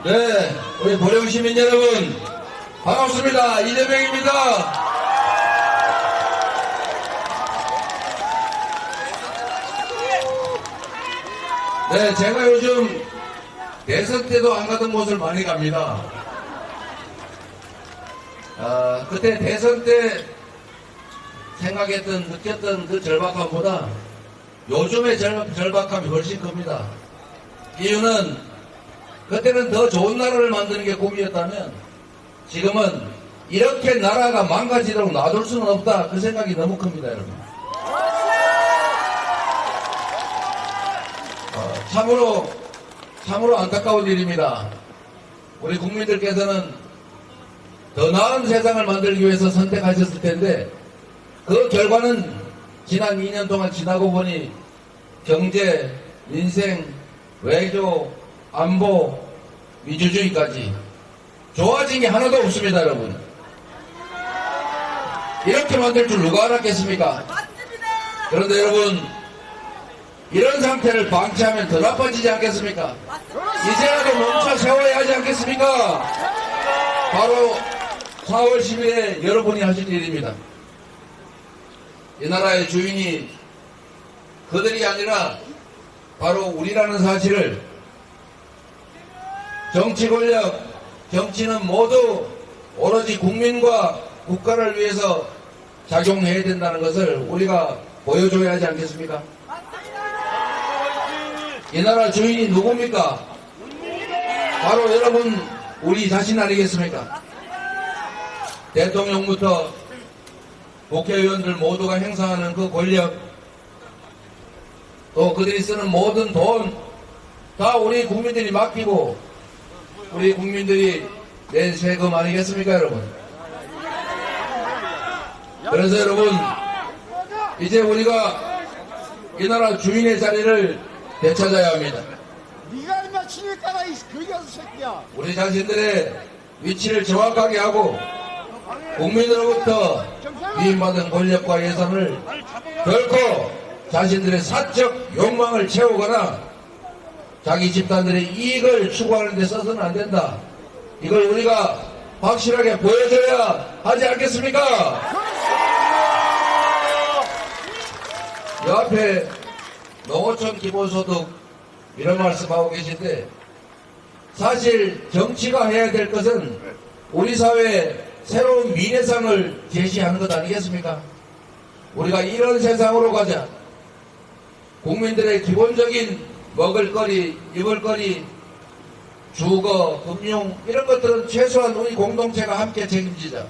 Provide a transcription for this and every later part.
네, 우리 보령 시민 여러분 반갑습니다. 이재명입니다. 네, 제가 요즘 대선 때도 안 가던 곳을 많이 갑니다. 그때 대선 때 생각했던, 느꼈던 그 절박함보다 요즘의 절박함이 훨씬 큽니다. 이유는 그때는 더 좋은 나라를 만드는 게 꿈이었다면 지금은 이렇게 나라가 망가지도록 놔둘 수는 없다. 그 생각이 너무 큽니다, 여러분. 참으로 안타까운 일입니다. 우리 국민들께서는 더 나은 세상을 만들기 위해서 선택하셨을 텐데 그 결과는 지난 2년 동안 지나고 보니 경제, 민생, 외교, 안보, 민주주의까지 좋아진 게 하나도 없습니다, 여러분. 이렇게 만들 줄 누가 알았겠습니까? 그런데 여러분, 이런 상태를 방치하면 더 나빠지지 않겠습니까? 이제라도 멈춰 세워야 하지 않겠습니까? 바로 4월 10일에 여러분이 하신 일입니다. 이 나라의 주인이 그들이 아니라 바로 우리라는 사실을, 정치 권력, 정치는 모두 오로지 국민과 국가를 위해서 작용해야 된다는 것을 우리가 보여줘야 하지 않겠습니까? 이 나라 주인이 누굽니까? 바로 여러분, 우리 자신 아니겠습니까? 대통령부터 국회의원들 모두가 행사하는 그 권력, 또 그들이 쓰는 모든 돈, 다 우리 국민들이 맡기고 우리 국민들이 낸 세금 아니겠습니까, 여러분? 그래서 여러분, 이제 우리가 이 나라 주인의 자리를 되찾아야 합니다. 네가 얼마 치니까 이 거기서 새끼야. 우리 자신들의 위치를 정확하게 하고 국민으로부터 위임받은 권력과 예산을 결코 자신들의 사적 욕망을 채우거나 자기 집단들의 이익을 추구하는 데 써서는 안 된다. 이걸 우리가 확실하게 보여줘야 하지 않겠습니까? 옆에 농어촌 기본소득 이런 말씀하고 계신데, 사실 정치가 해야 될 것은 우리 사회에 새로운 미래상을 제시하는 것 아니겠습니까? 우리가 이런 세상으로 가자. 국민들의 기본적인 먹을거리, 입을거리, 주거, 금융 이런 것들은 최소한 우리 공동체가 함께 책임지자.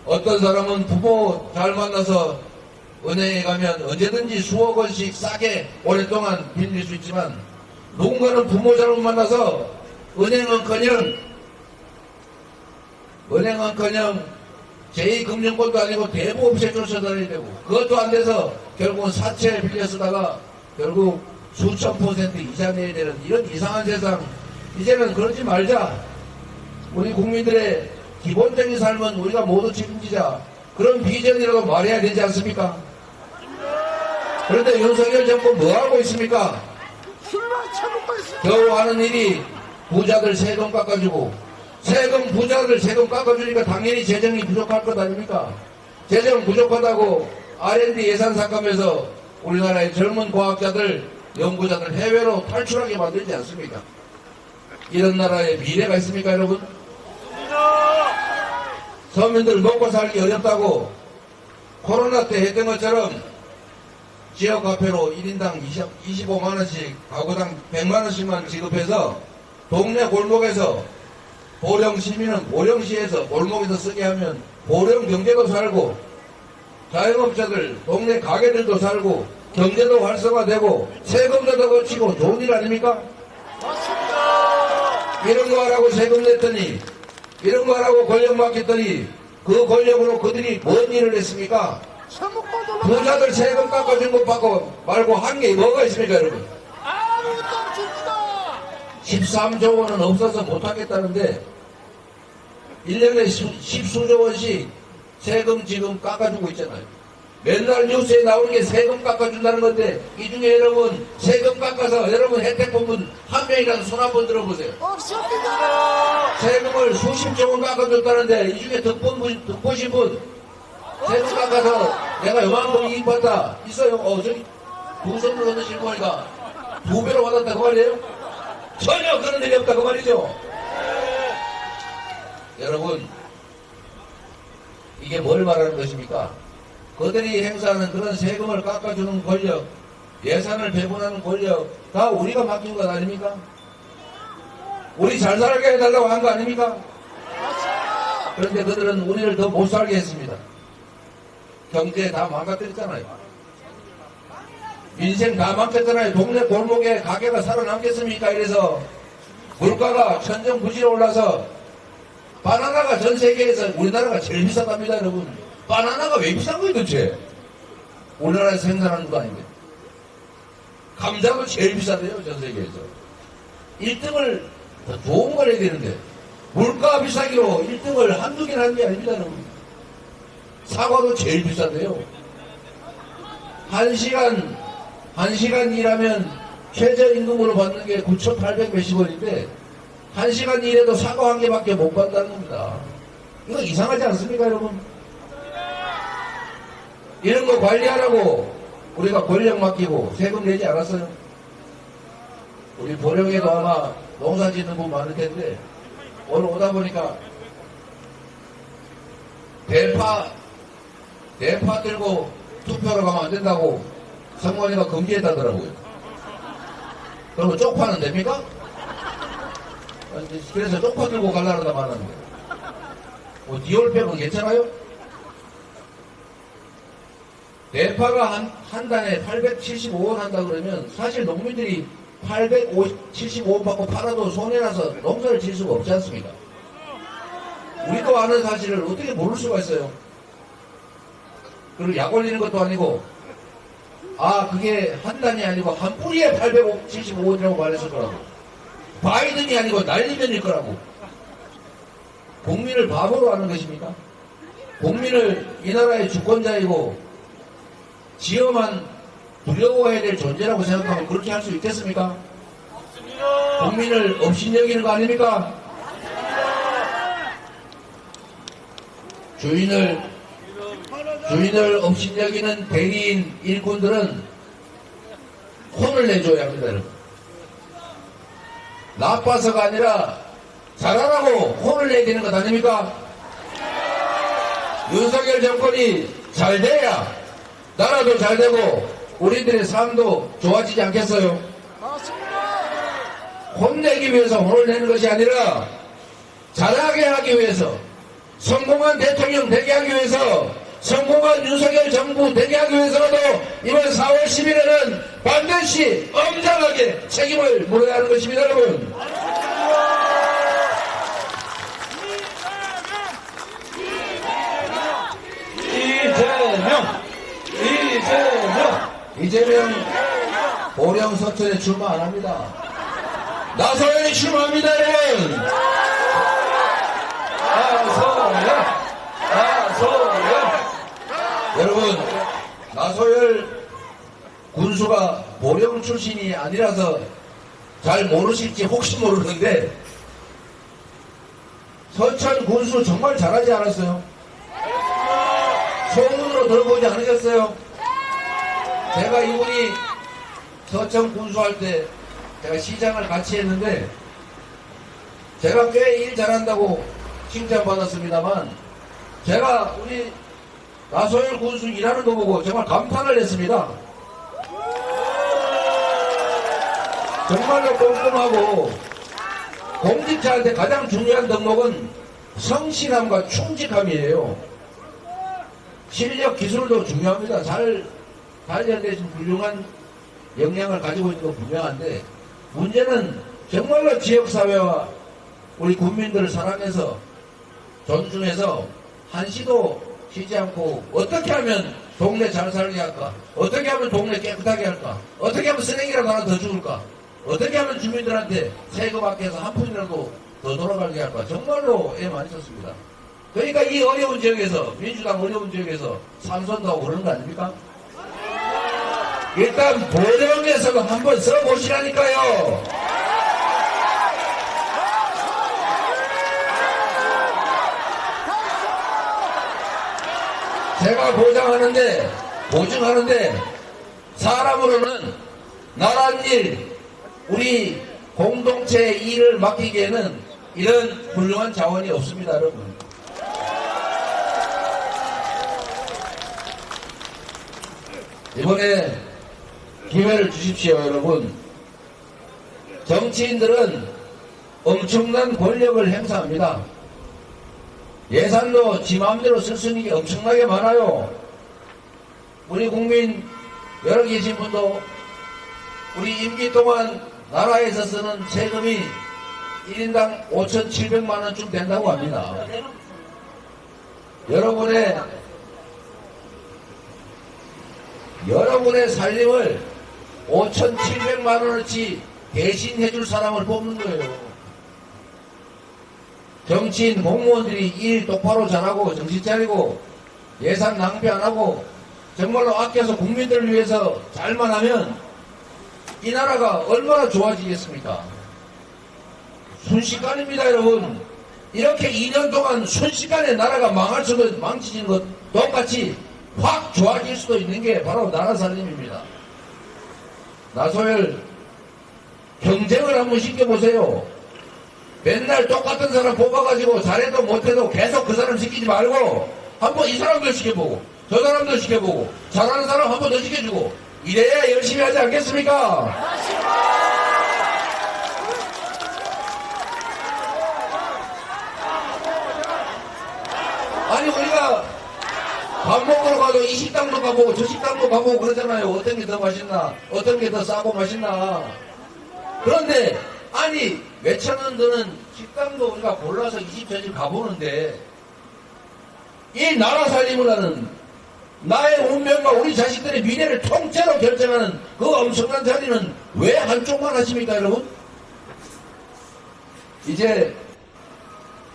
어떤 사람은 부모 잘 만나서 은행에 가면 언제든지 수억 원씩 싸게 오랫동안 빌릴 수 있지만, 누군가는 부모 잘못 만나서 은행은커녕 제2금융권도 아니고 대부업체 쫓아다녀야 되고, 그것도 안 돼서 결국은 사채 빌려 쓰다가 결국 수천 % 이자 내야 되는 이런 이상한 세상. 이제는 그러지 말자. 우리 국민들의 기본적인 삶은 우리가 모두 책임지자. 그런 비전이라도 말해야 되지 않습니까? 그런데 윤석열 정부 뭐하고 있습니까? 술만 처먹고 있어. 겨우 하는 일이 부자들 세금 깎아주고, 부자들 세금 깎아주니까 당연히 재정이 부족할 것 아닙니까? 재정 부족하다고 R&D 예산 삭감해서 우리나라의 젊은 과학자들, 연구자들 해외로 탈출하게 만들지 않습니까? 이런 나라에 미래가 있습니까, 여러분? 서민들 먹고 살기 어렵다고 코로나 때 했던 것처럼 지역 화폐로 1인당 25만원씩, 가구당 100만원씩만 지급해서 동네 골목에서, 보령 시민은 보령시에서 골목에서 쓰게 하면 보령 경제도 살고 자영업자들, 동네 가게들도 살고 경제도 활성화되고 세금도 더 거치고 좋은 일 아닙니까? 맞습니다. 이런 거 하라고 세금 냈더니, 이런 거 하라고 권력 맡겼더니 그 권력으로 그들이 뭔 일을 했습니까? 부자들 세금 깎아준 것 말고 한 게 뭐가 있습니까, 여러분? 아무것도 없습니다. 13조 원은 없어서 못하겠다는데 1년에 십수조 원씩 세금 지금 깎아주고 있잖아요. 맨날 뉴스에 나오는 게 세금 깎아준다는 건데 이 중에 여러분 세금 깎아서 여러분 혜택 본 분 한 명이라도 손 한번 들어보세요. 없습니다. 세금을 수십조 원 깎아줬다는데 이 중에 득보신 분 세금 깎아서 내가 요만큼 이익 봤다 있어요? 저기 두 손으로 얻으실 거니까 2배로 받았다 그 말이에요? 전혀 그런 일이 없다 그 말이죠. 여러분 이게 뭘 말하는 것입니까? 그들이 행사하는 그런 세금을 깎아주는 권력, 예산을 배분하는 권력 다 우리가 맡긴 것 아닙니까? 우리 잘 살게 해달라고 한 거 아닙니까? 그런데 그들은 우리를 더 못 살게 했습니다. 경제 다 망가뜨렸잖아요. 민생 다 망쳤잖아요. 동네 골목에 가게가 살아남겠습니까? 이래서 물가가 천정부지로 올라서 바나나가 전 세계에서 우리나라가 제일 비싸답니다, 여러분. 바나나가 왜 비싼 거예요, 도대체? 우리나라에서 생산하는 것도 아닌데. 감자도 제일 비싸대요, 전 세계에서. 1등을 더 좋은 걸 해야 되는데, 물가 비싸기로 1등을 한두 개나 하는 게 아닙니다, 여러분. 사과도 제일 비싼데요. 1시간 일하면 최저임금으로 받는 게 9,800 몇십 원인데, 1시간 일해도 사과 한 개밖에 못 받는다는 겁니다. 이거 이상하지 않습니까, 여러분? 이런 거 관리하라고 우리가 권력 맡기고 세금 내지 않았어요? 우리 보령에도 아마 농사 짓는 분 많을 텐데, 오늘 오다 보니까 대파 들고 투표로 가면 안 된다고 선관위가 금지했다더라고요. 그러면 쪽파는 됩니까? 그래서 쪽파 들고 가려다 말았는데. 디올팩은 괜찮아요? 대파가 한 단에 875원 한다 그러면 사실 농민들이 875원 받고 팔아도 손해라서 농사를 질 수가 없지 않습니까? 우리도 아는 사실을 어떻게 모를 수가 있어요? 그리고 약 올리는 것도 아니고, 그게 한 단이 아니고 한 뿌리에 875원이라고 말했을 거라고. 바이든이 아니고 날리면일 거라고. 국민을 바보로 하는 것입니까? 국민을 이 나라의 주권자이고 지어만 두려워해야 될 존재라고 생각하면 그렇게 할 수 있겠습니까? 국민을 업신여기는 거 아닙니까? 주인을 업신여기는 대리인 일꾼들은 혼을 내줘야 합니다, 여러분. 나빠서가 아니라 잘하라고 혼을 내야 되는 것 아닙니까? 윤석열 정권이 잘 돼야 나라도 잘 되고 우리들의 삶도 좋아지지 않겠어요? 혼내기 위해서 혼을 내는 것이 아니라 잘하게 하기 위해서, 성공한 대통령 되게 하기 위해서, 성공한 윤석열 정부 되게 하기 위해서라도 이번 4월 10일에는 반드시 엄정하게 책임을 물어야 하는 것입니다, 여러분. 이재명 보령 서천에 출마 안 합니다. 나소연이 출마합니다, 여러분. 나소연. 여러분, 나소연 군수가 보령 출신이 아니라서 잘 모르실지 혹시 모르는데, 서천 군수 정말 잘하지 않았어요? 소문으로 들어보지 않으셨어요? 제가 이분이 서천 군수할 때 제가 시장을 같이 했는데 제가 꽤 일 잘한다고 칭찬받았습니다만, 제가 우리 나소연 군수 일하는 거 보고 정말 감탄을 했습니다. 정말로 꼼꼼하고, 공직자한테 가장 중요한 덕목은 성실함과 충직함이에요. 실력, 기술도 중요합니다. 잘 연대신 훌륭한 역량을 가지고 있는 건 분명한데, 문제는 정말로 지역사회와 우리 국민들을 사랑해서 존중해서 한시도 쉬지 않고 어떻게 하면 동네 잘 살게 할까? 어떻게 하면 동네 깨끗하게 할까? 어떻게 하면 쓰레기라도 하나 더 줄까? 어떻게 하면 주민들한테 세금 아껴서 한 푼이라도 더 돌아가게 할까? 정말로 애 많이 썼습니다. 그러니까 이 어려운 지역에서, 민주당 어려운 지역에서 상선다고 그러는 거 아닙니까? 일단 보령에서도 한번 써보시라니까요. 제가 보증하는데 사람으로는 나란 일, 우리 공동체 일을 맡기기에는 이런 훌륭한 자원이 없습니다, 여러분. 이번에 기회를 주십시오, 여러분. 정치인들은 엄청난 권력을 행사합니다. 예산도 지 마음대로 쓸 수 있는 게 엄청나게 많아요. 우리 국민 여러 계신 분도 우리 임기 동안 나라에서 쓰는 세금이 1인당 5,700만 원쯤 된다고 합니다. 여러분의 살림을 5,700만 원어치 대신 해줄 사람을 뽑는 거예요. 정치인 공무원들이 일 똑바로 잘하고 정신 차리고 예산 낭비 안 하고 정말로 아껴서 국민들을 위해서 잘만 하면 이 나라가 얼마나 좋아지겠습니까? 순식간입니다, 여러분. 이렇게 2년 동안 순식간에 나라가 망할 수도 망치는 것 똑같이 확 좋아질 수도 있는 게 바로 나라 살림입니다. 나소열 경쟁을 한번 시켜보세요. 맨날 똑같은 사람 뽑아가지고 잘해도 못해도 계속 그 사람 시키지 말고 한번 이 사람도 시켜보고 저 사람도 시켜보고 잘하는 사람 한번 더 시켜주고 이래야 열심히 하지 않겠습니까? 아니 우리가 밥 먹으러 가도 이 식당도 가보고 저 식당도 가보고 그러잖아요. 어떤 게 더 맛있나 어떤 게 더 싸고 맛있나. 그런데 아니 몇천 원 드는 식당도 우리가 골라서 20집 가보는데 이 나라 살림을 하는 나의 운명과 우리 자식들의 미래를 통째로 결정하는 그 엄청난 자리는 왜 한쪽만 하십니까, 여러분? 이제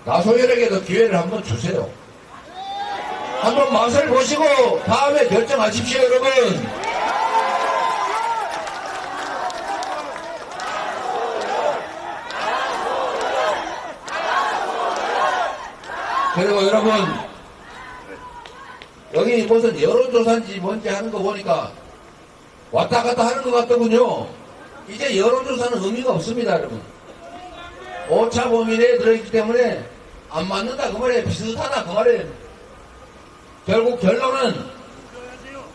나소열에게도 기회를 한번 주세요. 한번 맛을 보시고 다음에 결정하십시오, 여러분. 그리고 여러분, 여기 무슨 여론조사인지 뭔지 하는 거 보니까 왔다 갔다 하는 것 같더군요. 이제 여론조사는 의미가 없습니다, 여러분. 오차 범위 내에 들어있기 때문에 안 맞는다 그 말이에요. 비슷하다 그 말이에요. 결국 결론은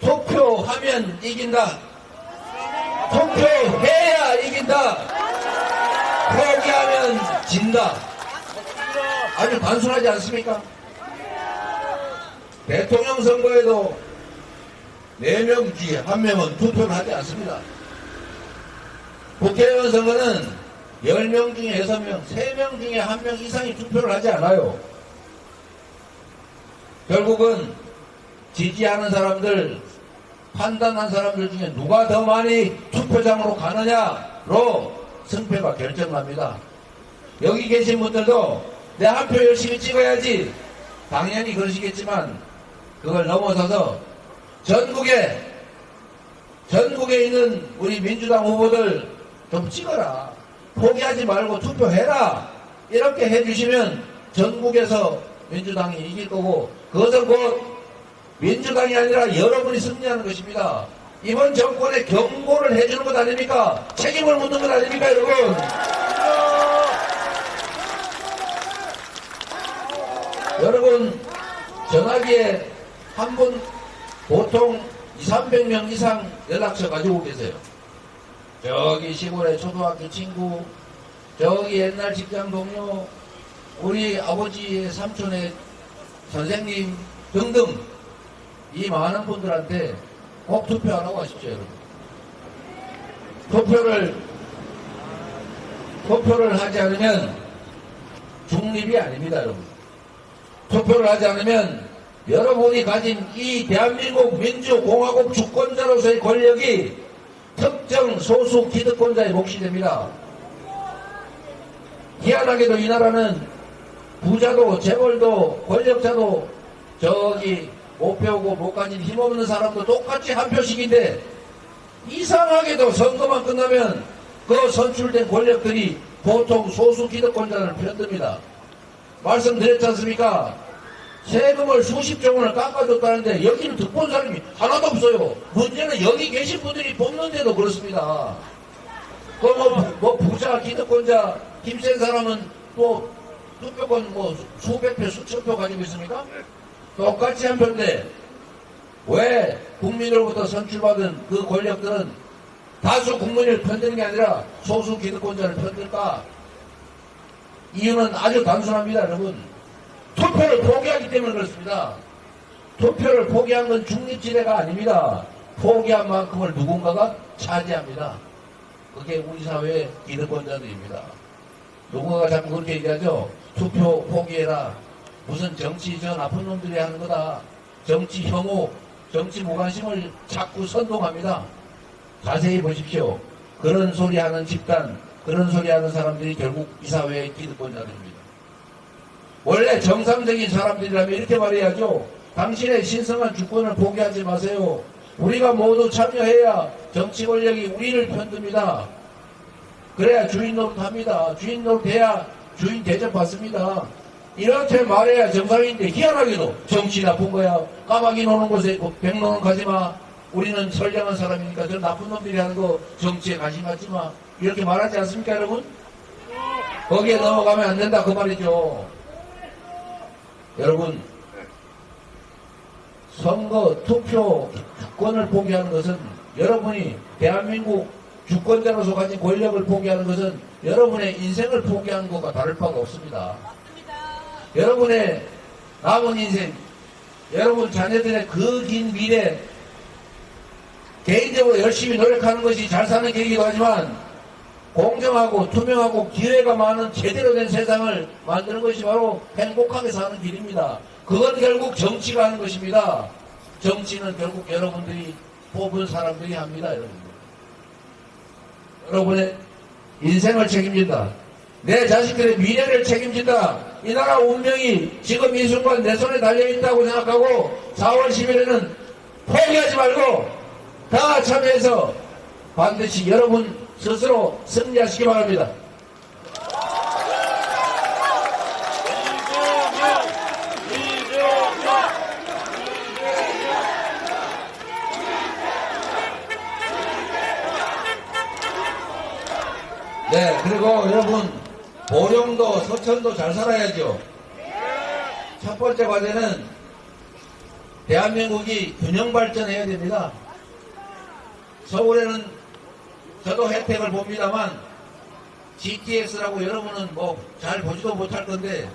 투표하면 이긴다. 투표해야 이긴다. 포기하면 진다. 아주 단순하지 않습니까? 대통령 선거에도 4명 중에 1명은 투표를 하지 않습니다. 국회의원 선거는 10명 중에 6명, 3명 중에 1명 이상이 투표를 하지 않아요. 결국은 지지하는 사람들, 판단한 사람들 중에 누가 더 많이 투표장으로 가느냐로 승패가 결정납니다. 여기 계신 분들도 내 한 표 열심히 찍어야지 당연히 그러시겠지만 그걸 넘어서서 전국에 있는 우리 민주당 후보들 좀 찍어라. 포기하지 말고 투표해라. 이렇게 해주시면 전국에서 민주당이 이길 거고 그것은 곧 민주당이 아니라 여러분이 승리하는 것입니다. 이번 정권에 경고를 해주는 것 아닙니까? 책임을 묻는 것 아닙니까, 여러분? 여러분 전화기에 한 분 보통 200~300명 이상 연락처 가지고 계세요. 저기 시골의 초등학교 친구, 저기 옛날 직장 동료, 우리 아버지의 삼촌의 선생님 등등 이 많은 분들한테 꼭 투표하라고 하십시오, 여러분. 투표를 하지 않으면 중립이 아닙니다, 여러분. 투표를 하지 않으면 여러분이 가진 이 대한민국 민주공화국 주권자로서의 권력이 특정 소수 기득권자의 몫이 됩니다. 희한하게도 이 나라는 부자도 재벌도 권력자도 저기 못 배우고 못 가진 힘없는 사람도 똑같이 한 표씩인데 이상하게도 선거만 끝나면 그 선출된 권력들이 보통 소수 기득권자를 편듭니다. 말씀드렸지 않습니까? 세금을 수십조 원을 깎아줬다는데 여기는 득본 사람이 하나도 없어요. 문제는 여기 계신 분들이 뽑는데도 그렇습니다. 뭐 부자 기득권자 힘센 사람은 또 투표권 뭐 수백 표 수천 표 가지고 있습니까? 똑같이 한 표인데 왜 국민으로부터 선출받은 그 권력들은 다수 국민을 편드는 게 아니라 소수 기득권자를 편들까? 이유는 아주 단순합니다, 여러분. 투표를 포기하기 때문에 그렇습니다. 투표를 포기한 건 중립지대가 아닙니다. 포기한 만큼을 누군가가 차지합니다. 그게 우리 사회의 기득권자들입니다. 누군가가 자꾸 그렇게 얘기하죠. 투표 포기해라. 무슨 정치 저 나쁜 놈들이 하는 거다. 정치 혐오, 정치 무관심을 자꾸 선동합니다. 자세히 보십시오. 그런 소리 하는 집단, 그런 소리 하는 사람들이 결국 이 사회의 기득권자들입니다. 원래 정상적인 사람들이라면 이렇게 말해야죠. 당신의 신성한 주권을 포기하지 마세요. 우리가 모두 참여해야 정치 권력이 우리를 편듭니다. 그래야 주인 노릇합니다. 주인 노릇해야 주인 대접받습니다. 이렇게 말해야 정상인데 희한하게도 정치 나쁜 거야. 까마귀 노는 곳에 백 노는 가지 마. 우리는 선량한 사람이니까 저 나쁜 놈들이 하는 거 정치에 관심 갖지 마. 이렇게 말하지 않습니까, 여러분? 거기에 넘어가면 안 된다 그 말이죠. 여러분, 선거 투표 주권을 포기하는 것은 여러분이 대한민국 주권자로서 가진 권력을 포기하는 것은 여러분의 인생을 포기하는 것과 다를 바가 없습니다. 여러분의 남은 인생, 여러분 자녀들의 그 긴 미래, 개인적으로 열심히 노력하는 것이 잘 사는 길이기도 하지만 공정하고 투명하고 기회가 많은 제대로 된 세상을 만드는 것이 바로 행복하게 사는 길입니다. 그건 결국 정치가 하는 것입니다. 정치는 결국 여러분들이 뽑은 사람들이 합니다. 여러분의 인생을 책임진다. 내 자식들의 미래를 책임진다. 이 나라 운명이 지금 이 순간 내 손에 달려있다고 생각하고 4월 10일에는 포기하지 말고 다 참여해서 반드시 여러분 스스로 승리하시기 바랍니다. 네, 그리고 여러분 보령도 서천도 잘 살아야죠. 첫 번째 과제는 대한민국이 균형 발전해야 됩니다. 서울에는 저도 혜택을 봅니다만 GTX라고 여러분은 뭐 잘 보지도 못할 건데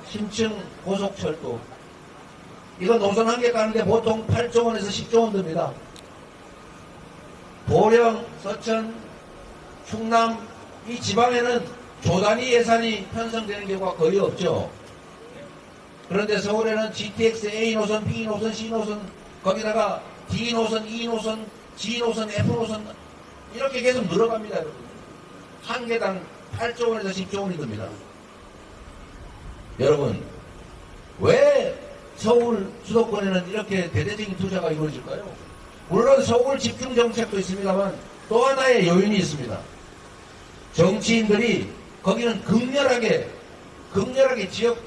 심층 고속철도 이거 노선 한 개 가는데 보통 8조 원에서 10조 원 듭니다. 보령, 서천, 충남 이 지방에는 조 단위 예산이 편성되는 경우가 거의 없죠. 그런데 서울에는 GTX A 노선, B 노선, C 노선 거기다가 D 노선, E 노선, G 노선, F 노선 이렇게 계속 늘어갑니다. 여러분. 한 개당 8조 원에서 10조 원이 듭니다. 여러분 왜 서울 수도권에는 이렇게 대대적인 투자가 이루어질까요? 물론 서울 집중 정책도 있습니다만 또 하나의 요인이 있습니다. 정치인들이 거기는 극렬하게 지역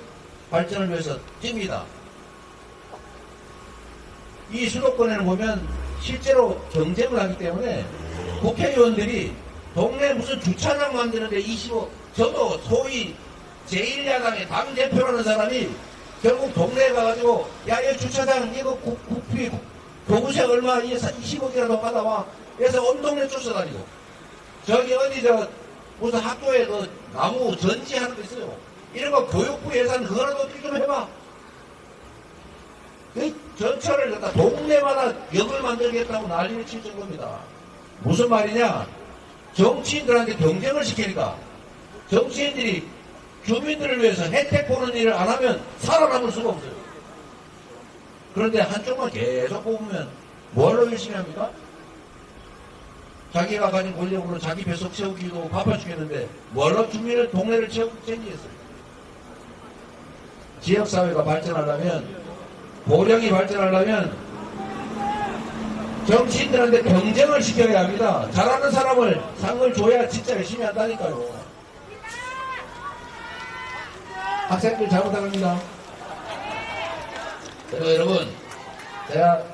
발전을 위해서 뜁니다. 이 수도권에는 보면 실제로 경쟁을 하기 때문에 국회의원들이 동네 무슨 주차장 만드는데 저도 소위 제1야당의 당대표라는 사람이 결국 동네에 가가지고 야, 이 주차장 이거 국비 교부세 얼마 20억이라도 받아와. 그래서 온 동네 쫓아다니고 저기 어디 무슨 학교에 그 나무 전지하는 거 있어요. 이런 거 교육부 예산 그거라도 어떻게 좀 해봐. 그 전철을 갖다 동네마다 역을 만들겠다고 난리를 칠 정도입니다. 무슨 말이냐? 정치인들한테 경쟁을 시키니까 정치인들이 주민들을 위해서 혜택 보는 일을 안 하면 살아남을 수가 없어요. 그런데 한쪽만 계속 뽑으면 뭘로 열심히 합니까? 자기가 가진 권력으로 자기 뱃속 채우기도 바빠 죽겠는데 뭘로 주민을 동네를 챙기겠어요? 지역사회가 발전하려면, 보령이 발전하려면 정치인들한테 경쟁을 시켜야 합니다. 잘하는 사람을 상을 줘야 진짜 열심히 한다니까요. 학생들 잘못합니다. 그리고 여러분, 제가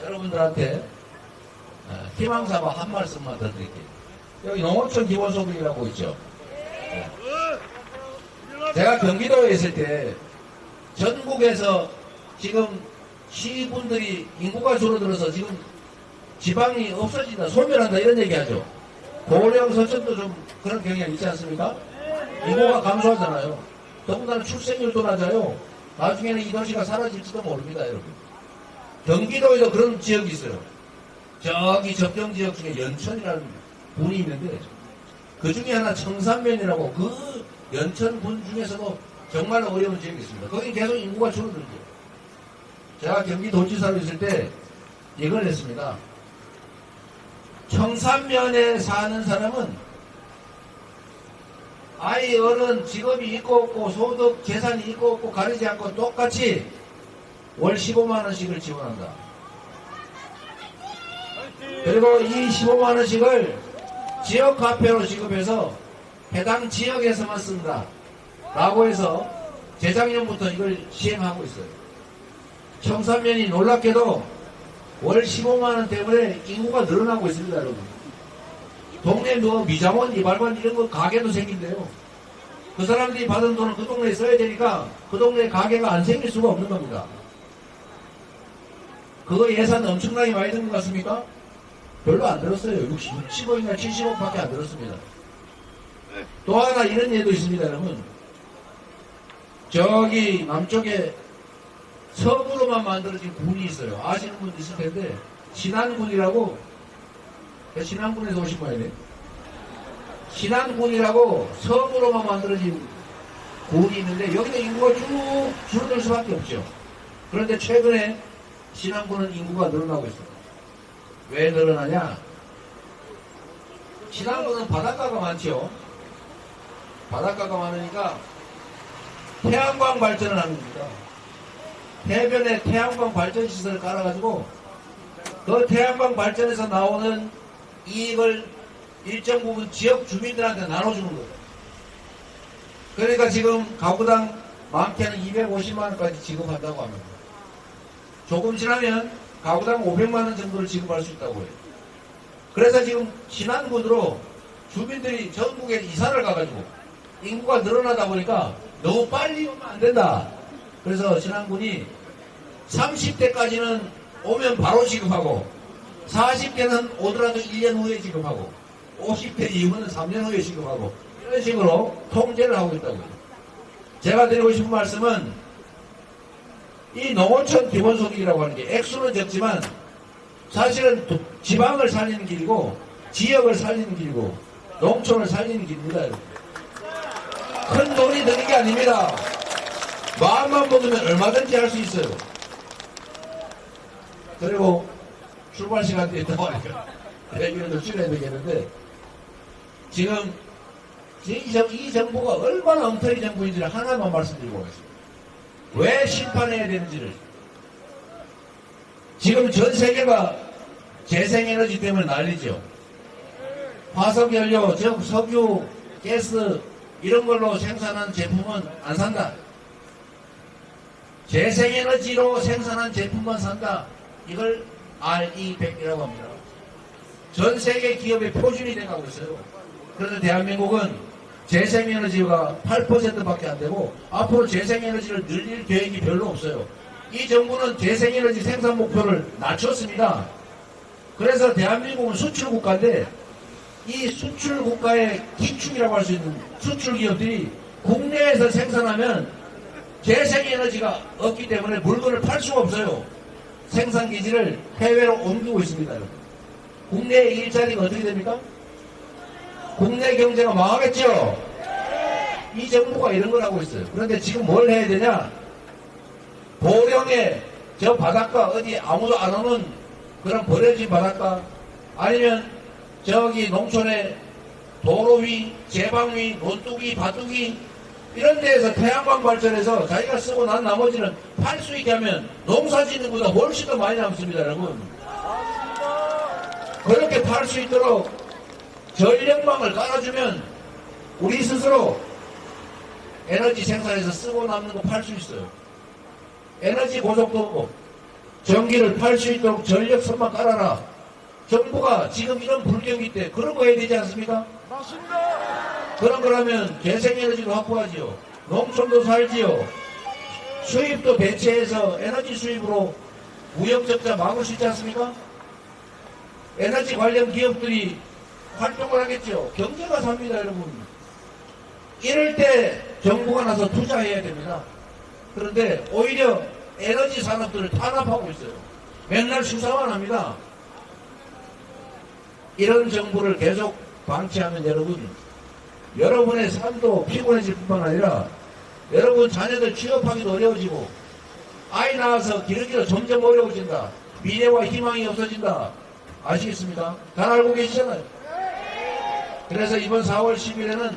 여러분들한테 희망삼아 한 말씀만 더 드릴게요. 여기 농어촌 기본소득이라고 있죠. 제가 경기도에 있을 때 전국에서 지금 시군들이 인구가 줄어들어서 지금 지방이 없어진다, 소멸한다 이런 얘기하죠. 고령 서천도 좀 그런 경향이 있지 않습니까? 인구가 감소하잖아요. 더군다나 출생률도 낮아요. 나중에는 이 도시가 사라질지도 모릅니다, 여러분. 경기도에도 그런 지역이 있어요. 저기 접경 지역 중에 연천이라는 군이 있는데 그 중에 하나 청산면이라고 그 연천군 중에서도 정말 어려운 지역이 있습니다. 거기 계속 인구가 줄어들죠. 제가 경기도지사로 있을 때 이걸 했습니다. 청산면에 사는 사람은 아이 어른 직업이 있고 없고 소득 재산이 있고 없고 가리지 않고 똑같이 월 15만원씩을 지원한다. 그리고 이 15만원씩을 지역화폐로 지급해서 해당 지역에서만 쓴다 라고 해서 재작년부터 이걸 시행하고 있어요. 청산면이 놀랍게도 월 15만원 때문에 인구가 늘어나고 있습니다, 여러분. 동네 뭐 미장원, 이발관 이런 거 가게도 생긴대요. 그 사람들이 받은 돈을 그 동네에 써야 되니까 그 동네에 가게가 안 생길 수가 없는 겁니다. 그거 예산 엄청나게 많이 든 것 같습니까? 별로 안 들었어요. 60억이나 70억밖에 안 들었습니다. 또 하나 이런 예도 있습니다, 여러분. 저기 남쪽에 석으로만 만들어진 군이 있어요. 아시는 분 있을 텐데 신안군이라고, 신안군에서 오신 거예요. 신안군이라고 석으로만 만들어진 군이 있는데 여기는 인구가 쭉 줄어들 수밖에 없죠. 그런데 최근에 신안군은 인구가 늘어나고 있어요. 왜 늘어나냐? 신안군은 바닷가가 많죠. 바닷가가 많으니까 태양광 발전을 하는 겁니다. 해변에 태양광 발전 시설을 깔아가지고 그 태양광 발전에서 나오는 이익을 일정 부분 지역 주민들한테 나눠주는 거예요. 그러니까 지금 가구당 많게는 250만원까지 지급한다고 합니다. 조금 지나면 가구당 500만원 정도를 지급할 수 있다고 해요. 그래서 지금 신안군으로 주민들이 전국에 이사를 가가지고 인구가 늘어나다 보니까 너무 빨리 오면 안 된다. 그래서 신안군이 30대까지는 오면 바로 지급하고 40대는 오더라도 1년 후에 지급하고 50대 이후는 3년 후에 지급하고 이런 식으로 통제를 하고 있다고요. 제가 드리고 싶은 말씀은 이 농어촌 기본소득이라고 하는 게 액수는 적지만 사실은 지방을 살리는 길이고 지역을 살리는 길이고 농촌을 살리는 길입니다. 여러분. 큰 돈이 드는 게 아닙니다. 마음만 먹으면 얼마든지 할 수 있어요. 그리고 출발 시간도 있다고 하니까 얘기를 좀 줄여야 되겠는데 지금 이 정부가 얼마나 엉터리 정부인지를 하나만 말씀드리고 가겠습니다. 왜 심판해야 되는지를. 지금 전 세계가 재생에너지 때문에 난리죠. 화석연료, 즉 석유, 가스 이런 걸로 생산한 제품은 안 산다. 재생에너지로 생산한 제품만 산다. 이걸 RE100이라고 합니다. 전 세계 기업의 표준이 돼가고 있어요. 그래서 대한민국은 재생에너지가 8%밖에 안 되고 앞으로 재생에너지를 늘릴 계획이 별로 없어요. 이 정부는 재생에너지 생산 목표를 낮췄습니다. 그래서 대한민국은 수출국가인데 이 수출국가의 기축이라고 할 수 있는 수출기업들이 국내에서 생산하면 재생에너지가 없기 때문에 물건을 팔 수가 없어요. 생산기지를 해외로 옮기고 있습니다. 국내의 일자리가 어떻게 됩니까? 국내 경제가 망하겠죠? 이 정부가 이런 걸 하고 있어요. 그런데 지금 뭘 해야 되냐? 보령에 저 바닷가 어디 아무도 안 오는 그런 버려진 바닷가 아니면 저기 농촌에 도로 위, 제방 위, 논둑이, 밭둑이 이런 데에서 태양광 발전해서 자기가 쓰고 난 나머지는 팔 수 있게 하면 농사 짓는 것보다 훨씬 더 많이 남습니다, 여러분. 그렇게 팔 수 있도록 전력망을 깔아주면 우리 스스로 에너지 생산해서 쓰고 남는 거 팔 수 있어요. 에너지 고속도로, 전기를 팔 수 있도록 전력선만 깔아라. 정부가 지금 이런 불경기 때 그런 거 해야 되지 않습니까? 맞습니다. 그런 거라면 재생에너지도 확보하지요. 농촌도 살지요. 수입도 대체해서 에너지 수입으로 무역적자 막을 수 있지 않습니까? 에너지 관련 기업들이 활동을 하겠죠. 경제가 삽니다, 여러분. 이럴 때 정부가 나서 투자해야 됩니다. 그런데 오히려 에너지 산업들을 탄압하고 있어요. 맨날 수사만 합니다. 이런 정부를 계속 방치하면 여러분의 삶도 피곤해질 뿐만 아니라 여러분 자녀들 취업하기도 어려워지고 아이 낳아서 기르기도 점점 어려워진다. 미래와 희망이 없어진다. 아시겠습니까? 잘 알고 계시잖아요. 그래서 이번 4월 10일에는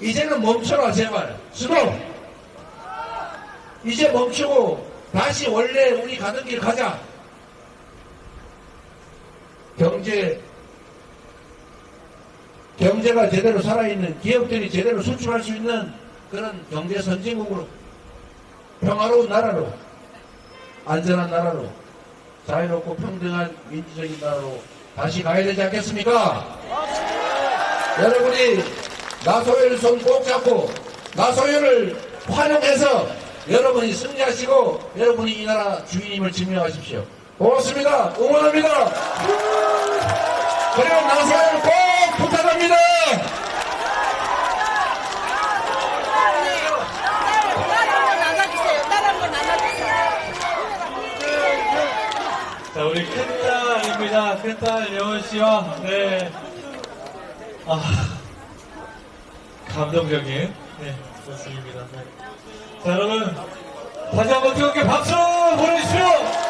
이제는 멈춰라 제발. 스톱! 이제 멈추고 다시 원래 우리 가던 길 가자. 경제가 제대로 살아있는 기업들이 제대로 수출할 수 있는 그런 경제 선진국으로 평화로운 나라로 안전한 나라로 자유롭고 평등한 민주적인 나라로 다시 가야 되지 않겠습니까? 여러분이 나소연을 손 꼭 잡고 나소연을 활용해서 여러분이 승리하시고 여러분이 이 나라 주인임을 증명하십시오. 고맙습니다. 응원합니다. 그리고 나소연 꼭 부탁합니다. 자, 우리 큰딸입니다. 큰딸 여원 씨와, 네. 감동적인, 네, 모습입니다. 네. 자, 여러분, 다시 한번 뜨겁게 박수 보내주십시오!